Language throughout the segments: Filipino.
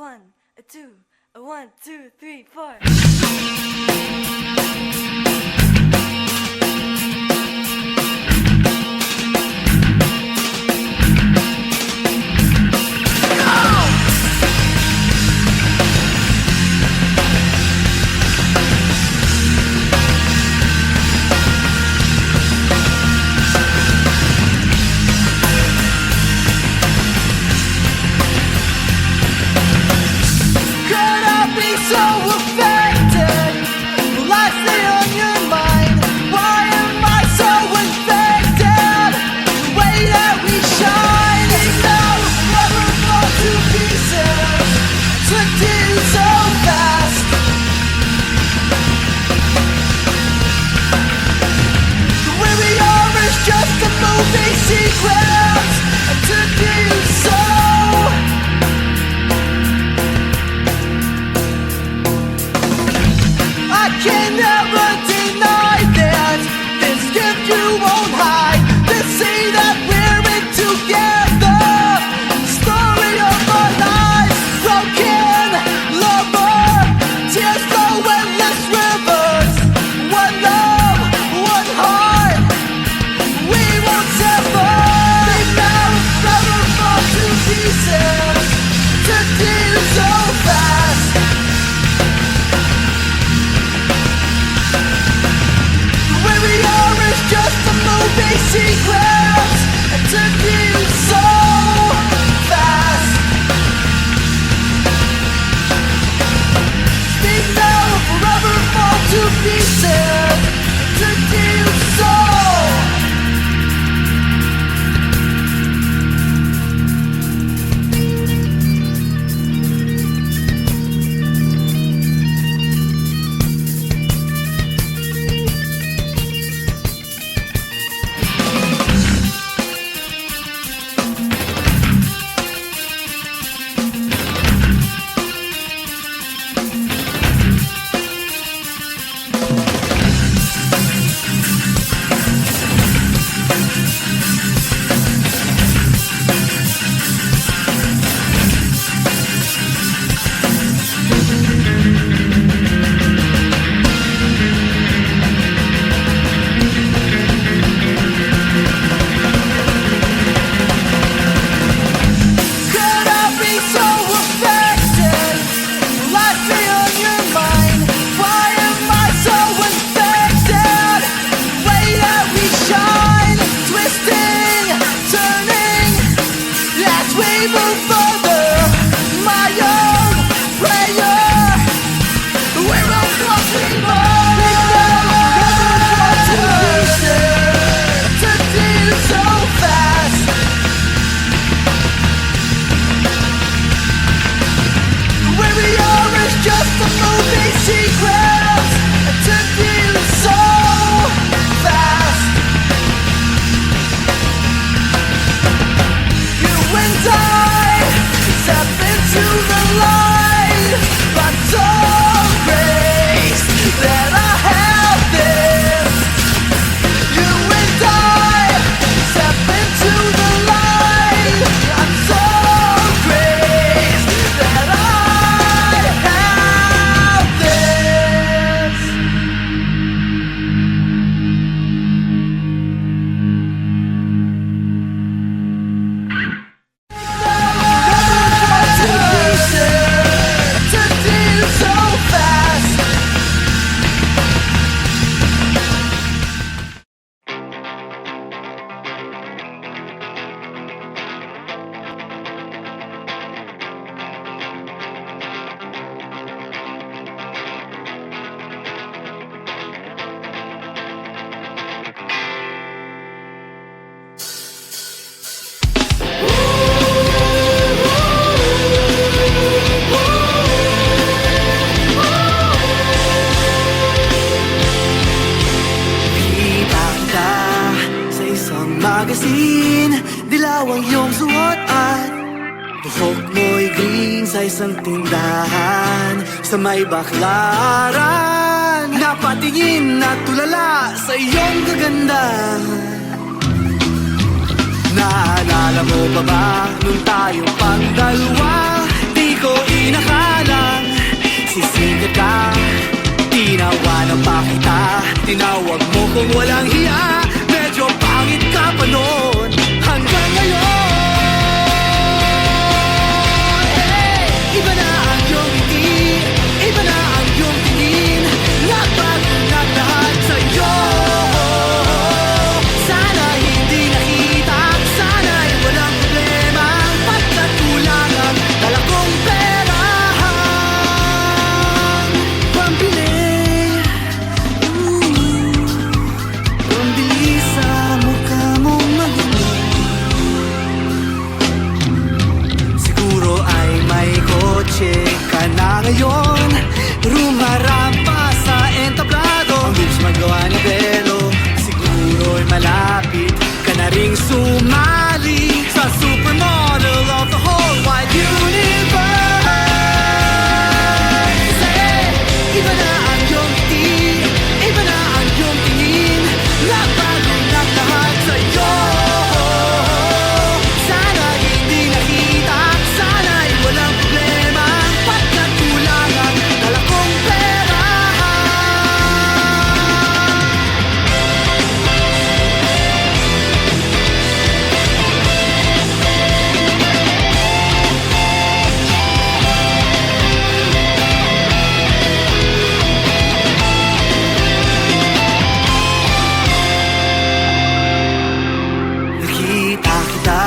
one, a two, a 1, 2, 3, 4. Dilaw ang iyong suot at buhok mo'y green sa isang tindahan sa may baklaran. Napatingin at tulala sa iyong kagandahan. Naalala mo pa ba nung tayong pang-dalawa? Di ko tinawag mo kung walang hiya. Medyo pangit ka pa noon hanggang ngayon. Hey! Iba na ang iyong ngiti, iba na ang iyong tingin. Nagbago na lahat sa'yo. Sana hindi nakita, sana'y walang problema. Pagkat kulang ang dala kong pera. Pambili sa mukha mong maganda. Siguro ay may kotse ka na ngayon. Rumarap pa sa entablado. Ang bilis magawa ni Belo. Siguro'y malapit ka na ring sumali sa supermodel of the whole wide universe. Iba na ang iyong ngiti, iba na ang iyong tingin. Nagbago na lahat sa'yo. Sana hindi nakita, sana'y walang problema. Pagkat kulang ang dala kong pera. Nakita kita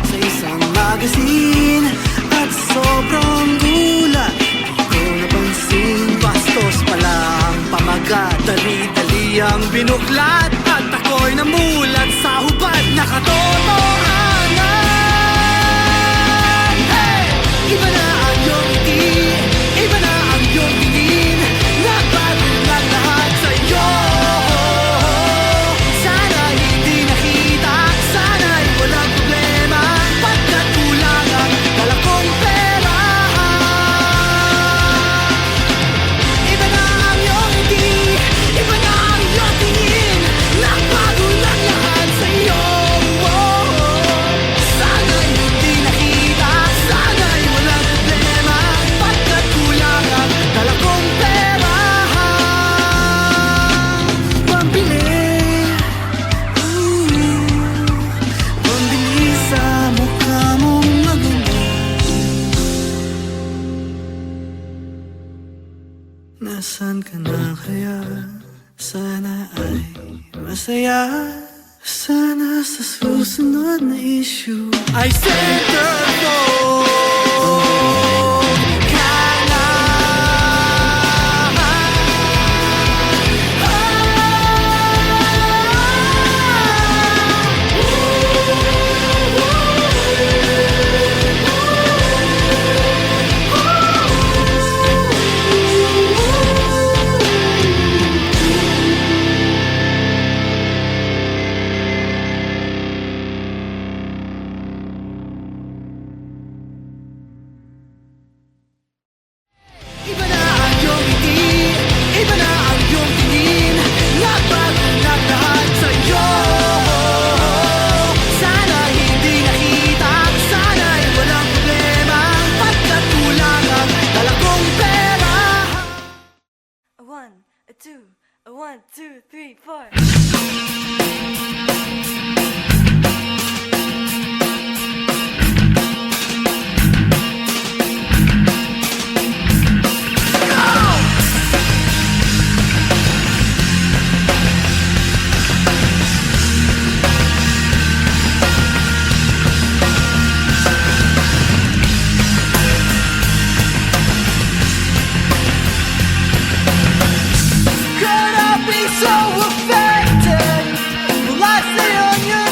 sa isang magazine at sobrang gulat. Di ko napansin, bastos pala ang pamagat. Dali-dali ang binuklat at ako'y namulat sa hubad na katotohanan. Hey! Iba na ang iyong ngiti, iba na ang iyong tingin. Nagbago na lahat sa'yo. Sana hindi nakita, sana'y walang problema. Pagkat kulang ang dala kong pera. Iba na ang iyong ngiti, iba na ang iyong tingin. Nagbago na lahat sa'yo. Sana'y hindi nakita, sana'y walang problema. Pagkat kulang ang dala kong pera. Pambili, pambili sa mukha mong maganda. Nasaan ka na kaya? Sana ay masaya. Sana sa susunod na issue ay centerfold ka na. Iba na ang iyong ngiti, iba na ang iyong tingin. Nagbago na lahat sa'yo. Sana hindi nakita, sana'y walang problema. Pagkat kulang ang dala kong pera. A one, a two, a 1, 2, 3, 4. Could I be so affected? Will I stay on your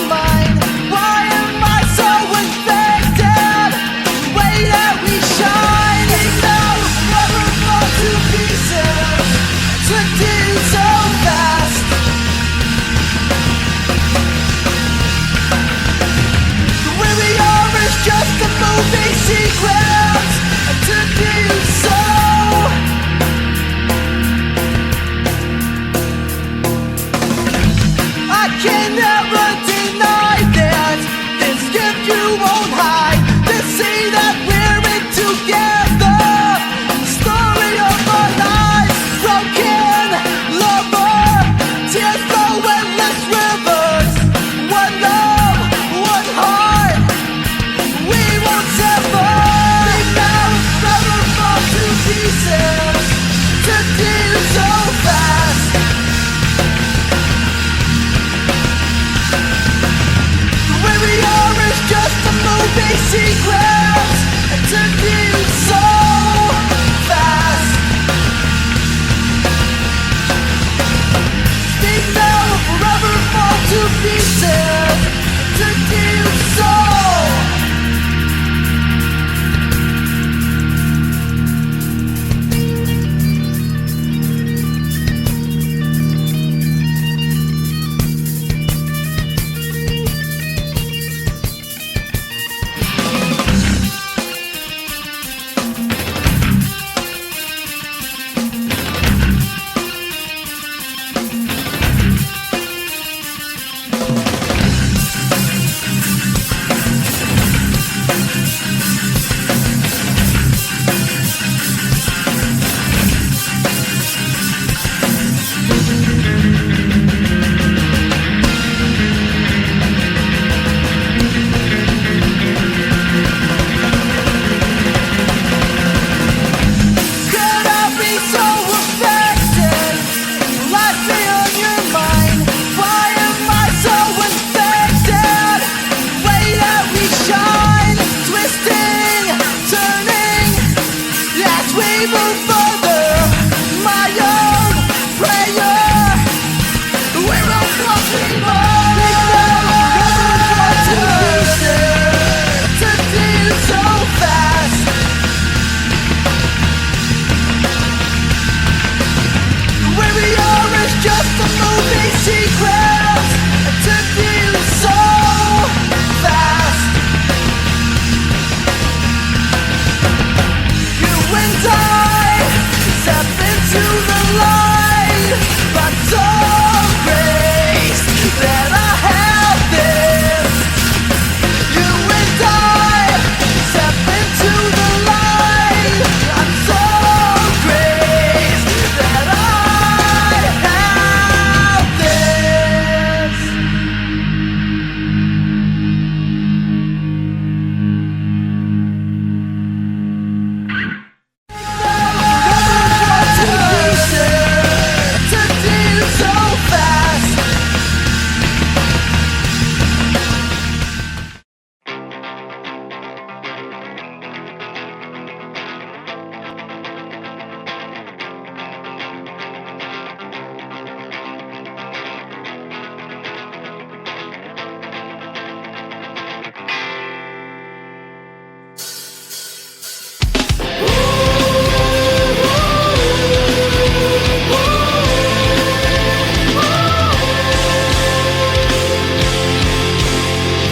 we move further. My own prayer, we're all crossing to deal so fast. Where we are is just a movie sequence to deal so fast. You and I step into the light, but so grace that I have this. You and I step into the light, I'm so grace that I have this. To deal so fast.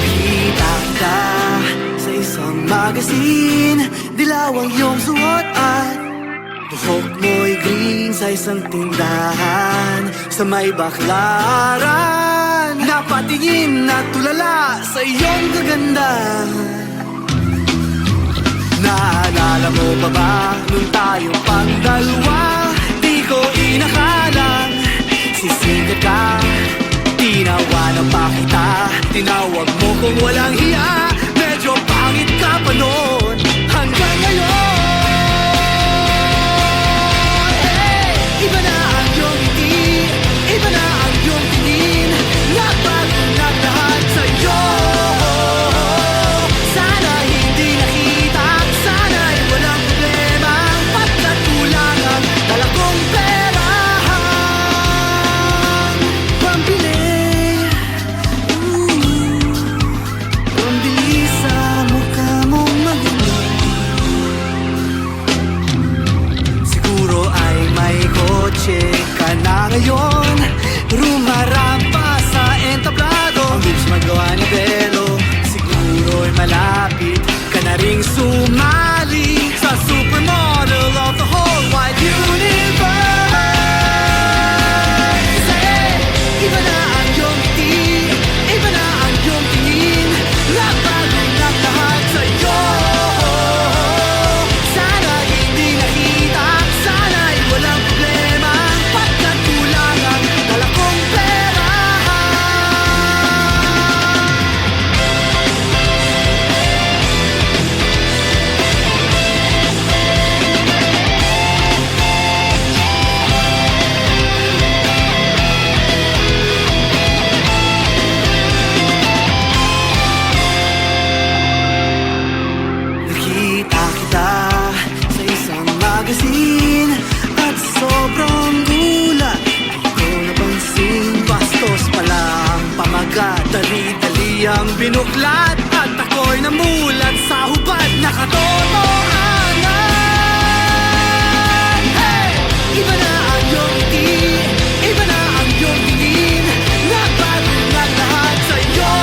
Kita kita sa isang magazine, dilaw ang iyong suot at buhok mo'y green sa isang tindahan sa may baklaran. Napatingin na tulala sa iyong kagandahan. Naalala mo pa ba nung tayo pang dalawa? Di ko inakalang sisikat ka. Tinawanan pa kita, tinawag mo kung walang hiya. Medyo pangit ka pa noon hanggang ngayon. Hey! Iba na ang iyong ngiti, iba na ang iyong tingin. Nagbago na lahat sa'yo. Sana hindi nakita, sana'y walang problema. Pagkat kulang ang dala kong pera. Pambili, pambili sa mukha mong maganda. Siguro ay may kotse ka na ngayon. Rumarampa sa entablado, ang bilis magawa ni Belo. Siguro'y malapit ka na ring sumali sa supermodel of the whole wide universe. Hey! Iba na ang iyong ngiti, iba na ang iyong tingin. Nagbago na lahat sa'yo. Sana hindi nakita, sana'y walang problema. Pagkat kulang ang dala kong pera. Nakita kita sa isang magazine at sobrang gulat. Di ko napansin, bastos pala ang pamagat. Dali-dali ang binuklat at ako'y namulat sa hubad na katotohanan. Hey! Iba na ang iyong ngiti, iba na ang iyong tingin. Nagbago na lahat sa'yo.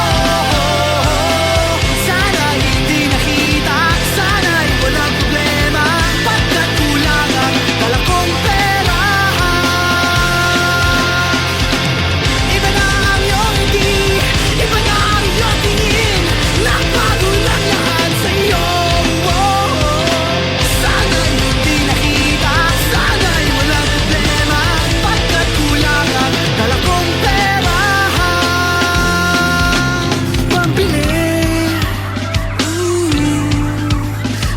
Sana hindi nakita, sana'y walang problema. Pagkat kulang ang dala kong pera. Iba na ang iyong ngiti, iba na ang iyong tingin. Nagbago na lahat sa'yo. Sana'y hindi nakita, sana'y walang problema. Pagkat kulang ang dala kong pera. Pambili,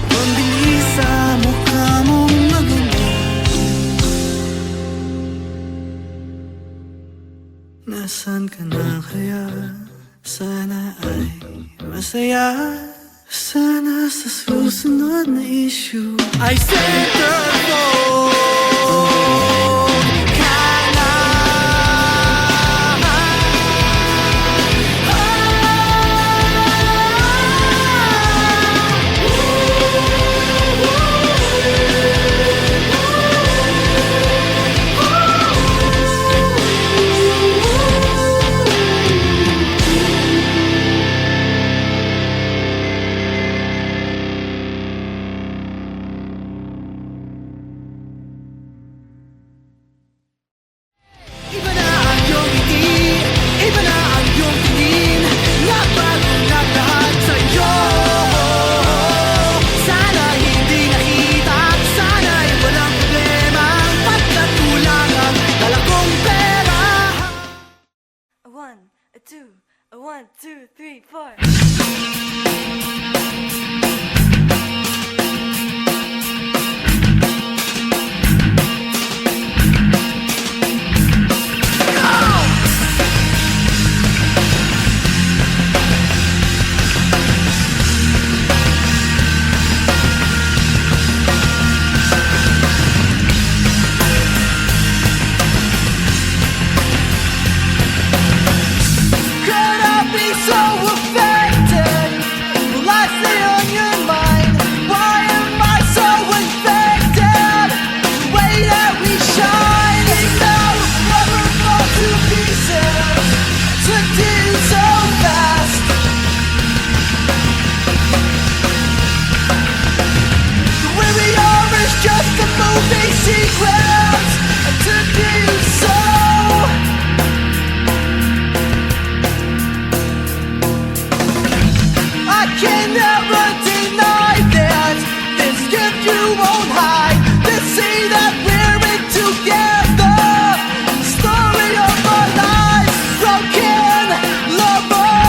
pambili sa mukha mong maganda. Nasaan ka na kaya? Sana ay masaya Sana sa susunod na issue ay centerfold ka na. Iba na ang iyong ngiti, iba na ang iyong tingin, nagbago na lahat sa'yo. Sana hindi nakita, sana'y walang problema, pagkat kulang ang dala kong pera. 1, 2, 1, 2, 3, 4. Could I be so affected? Will I stay on your mind? Why am I so infected? The way that we shine is now never fall to pieces. To do so fast. The way we are is just a movie sequence. And to do so. I can never deny that this gift you won't hide. To see that we're in together. Story of our lives, broken lover,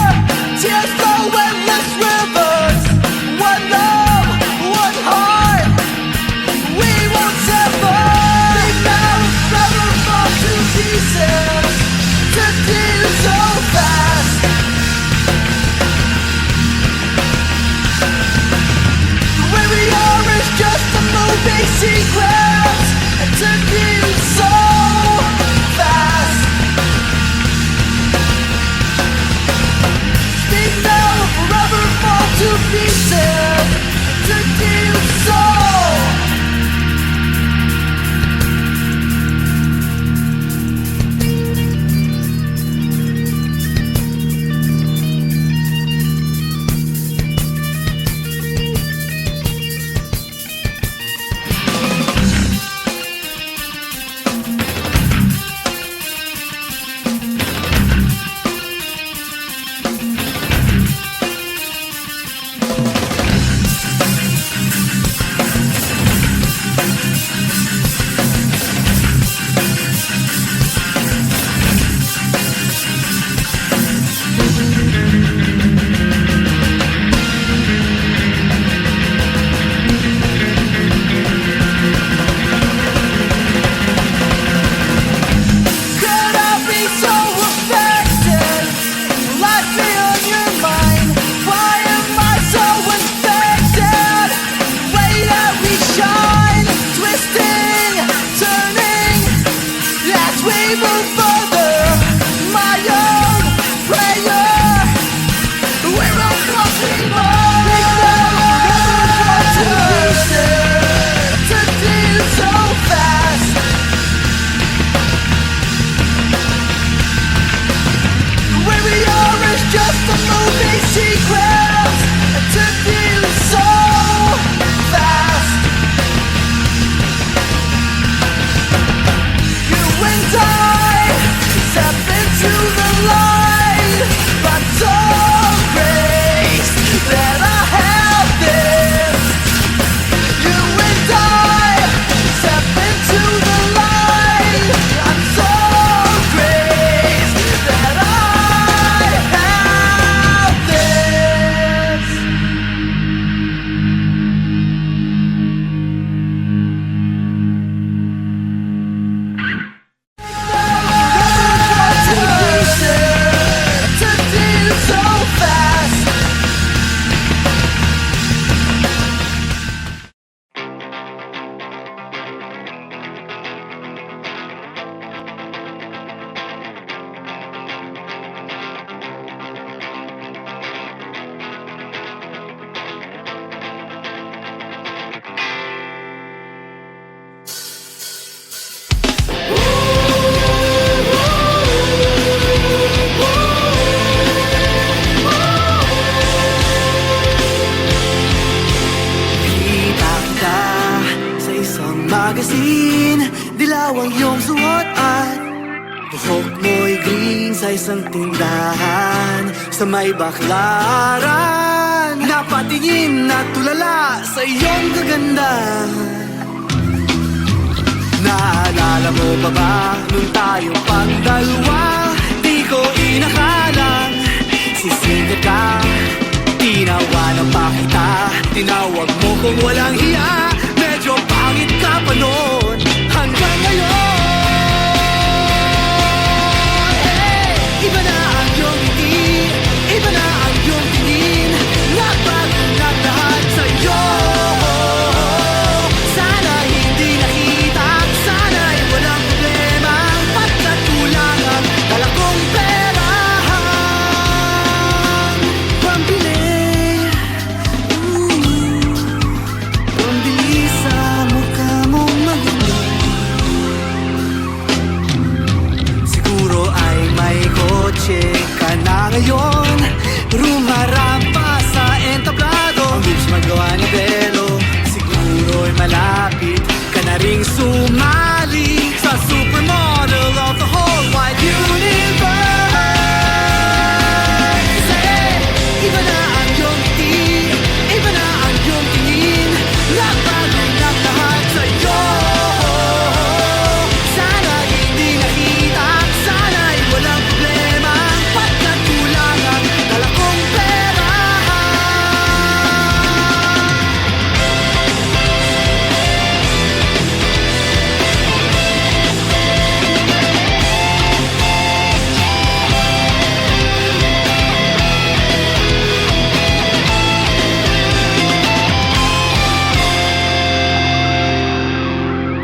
tears flow endless rivers. One love, one heart. We won't sever. They never fall to pieces. To do so fast. Where we are is just a movie sequence. And to do so fast. Speak now or forever fall to pieces. To do so. magazine, dilaw ang iyong suot at buhok mo'y green sa isang tindahan sa may baklaran. Napatingin at tulala sa iyong kagandahan. Naalala mo pa ba nung tayong pagdalawa? Di ko inakalang sisikat ka. Tinawanan pa kita, tinawag mo kung walang hiya. Medyo pangit ka pa noon hanggang ngayon. Hey! Iba na ang iyong ngiti, iba na ang iyong tingin. Nagbago na lahat sa'yo. Sana hindi nakita, sana'y walang problema. Pagkat kulang ang dala kong pera. Pambili, pambili sa mukha mong maganda. Siguro ay may kotse ka na ngayon. Rumarap pa sa entablado. Ang bilis magawa ni Belo. Siguro'y malapit ka na ring sumali sa supermodel of the whole wide universe. Kasi iba na ang iyong ngiti, iba na ang iyong tingin. Nagbago na lahat sa'yo. Sana hindi nakita, sana'y walang problema. Pagkat kulang ang dala kong pera.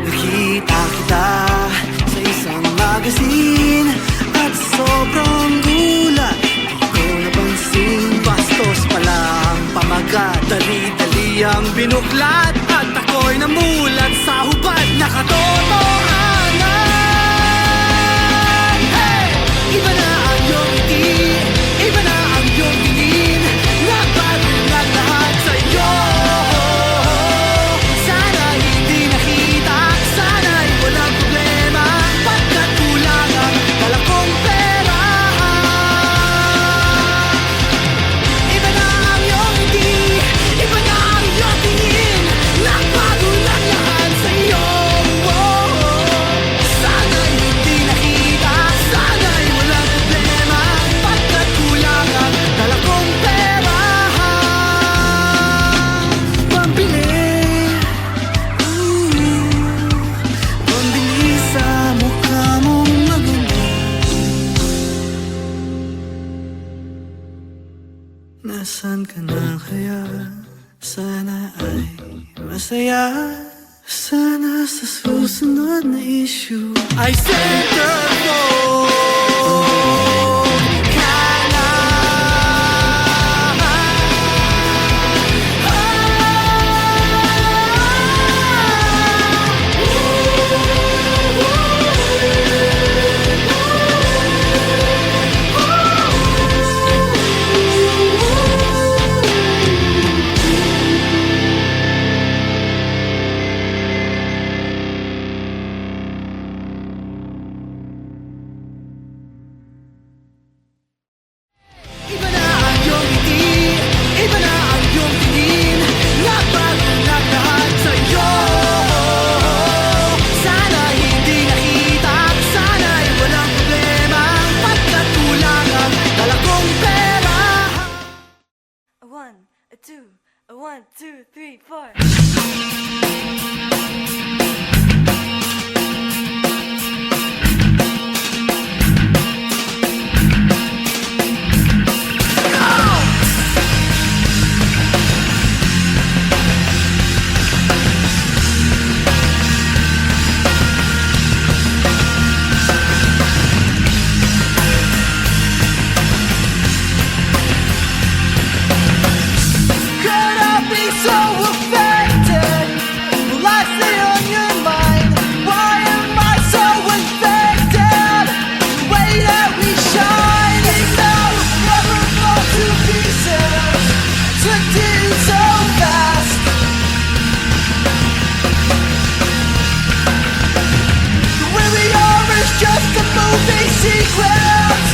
Nakita kita sa isang magazine at sobrang gulat. Di ko napansin, bastos pala ang pamagat. Dali-dali ang binuklat at ako'y namulat sa hubad na katotohanan. Hey! Iba na ang iyong ngiti, iba na ang iyong tingin. Nagbago na lahat sa'yo. Sana hindi nakita, sana'y walang problema. Pagkat kulang ang dala kong pera. Iba na ang iyong ngiti, iba na ang iyong tingin. Nagbago na lahat sa'yo. Sana'y hindi nakita, sana'y walang problema. Pagkat kulang ang dala kong pera. Pambili, pambili sa mukha mong maganda. Nasaan ka na kaya? Sana ay masaya. Sana sa susunod na issue ay centerfold ka na. Iba na ang iyong ngiti, iba na ang iyong tingin. Nagbago na lahat sa'yo. Sana hindi nakita, sana'y walang problema. Pagkat kulang ang dala kong pera. 1, 2, 1, 2, 3, 4. Could I be so affected moving sequence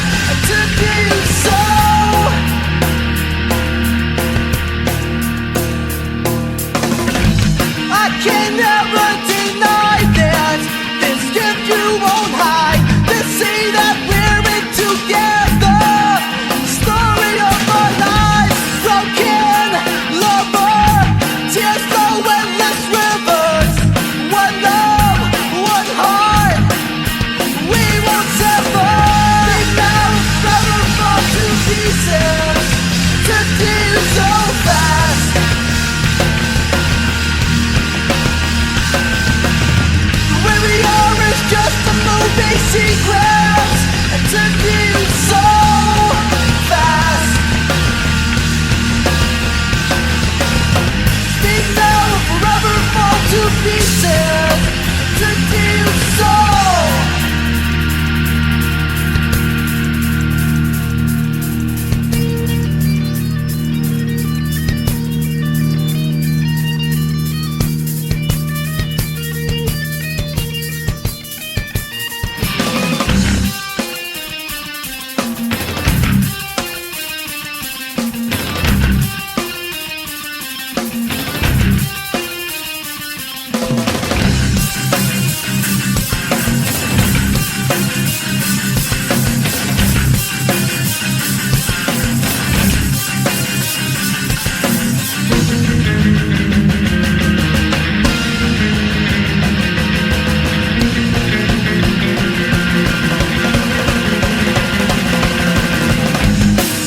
to do so. I can never deny that this gift you won't hide. To see that we're in together. Story of our lives, broken lover, tears flow endless rivers. One love, one heart, we won't sever. We now never fall to pieces. To do so fast. Where we are is just a moving sequence to do so fast. Speak now or forever fall to pieces to do so.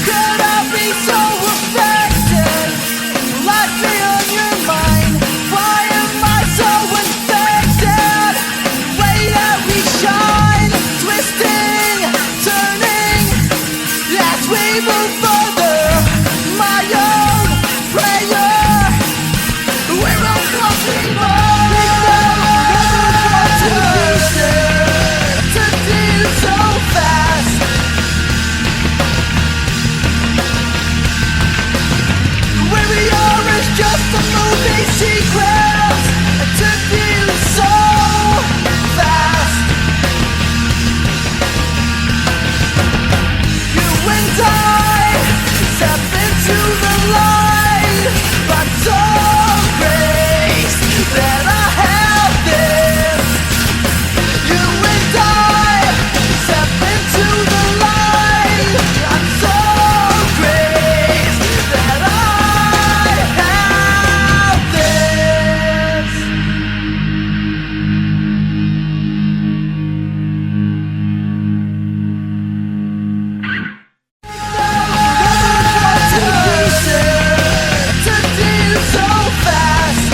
Could I be so affected? Lightly on your mind. Why am I so infected? Way that we shine, twisting, turning as we move further. My own prayer, we're all crossing to do so fast. Where we are is just a moving sequence to do so fast. You and I step into the light. I'm so praised that I have this. You and I step into the light. I'm so praised that I have this. To do so fast.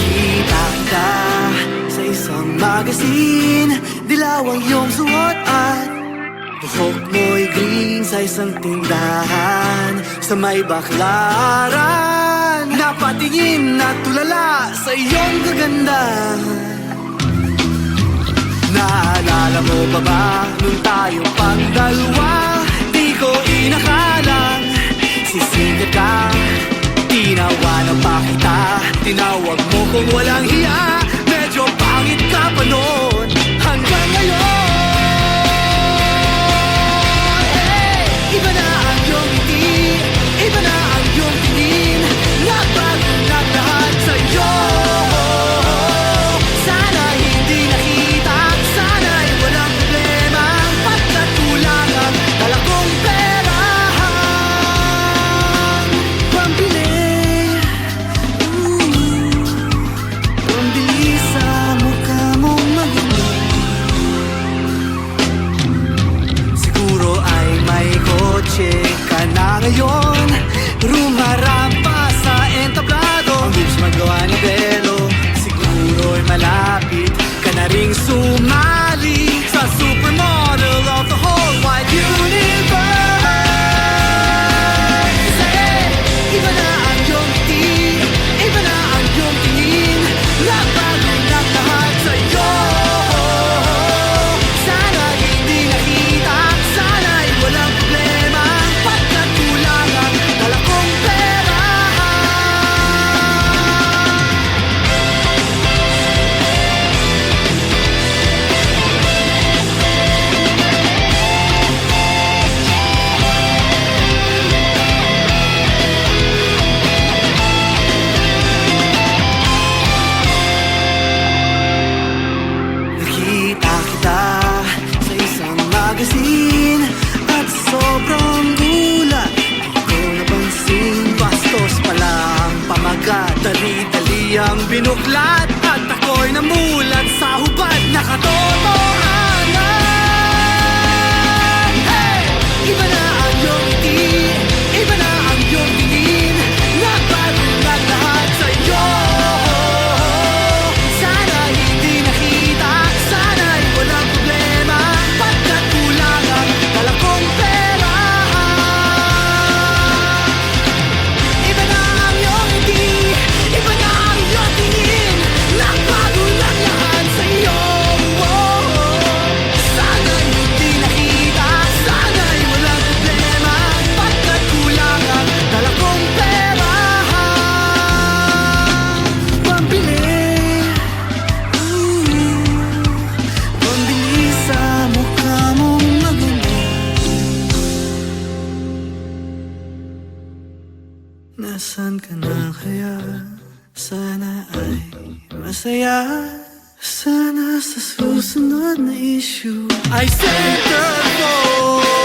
Kita ka sa isang magazine. Dilaw ang iyong suot at buhok mo'y green sa isang tindahan sa may baklaran. Napatingin at tulala sa iyong kagandahan. Naalala mo pa ba nung tayong pangdalawa? Di ko inakalang sisikat ka. Tinawanan pa kita, tinawag mo kung walang hiya. Medyo pangit ka pa noon hanggang ngayon. Hey! Iba na ang iyong ngiti, iba na ang iyong tingin. Nagbago na lahat sa'yo. Sana hindi nakita, sana'y walang problema. Pagkat kulang ang dala kong pera. Pambili sa mukha mong maging kanyang binuklat at ako'y namulat sa hubad na katotohanan. Hey! Iba na ang iyong ngiti, iba na ang iyong tingin, nagbago na lahat sa'yo. Sana hindi nakita, sana'y walang problema, pagkat kulang ang dala kong pera. Iba na ang iyong ngiti, iba na ang iyong tingin, nagbago na lahat sa'yo. Sana'y hindi nakita, sana'y walang problema, pagkat kulang ang dala kong pera. Pambili, pambili sa mukha mong maganda. Nasaan ka na kaya? Sana ay masaya. Sana sa susunod na issue ay settle for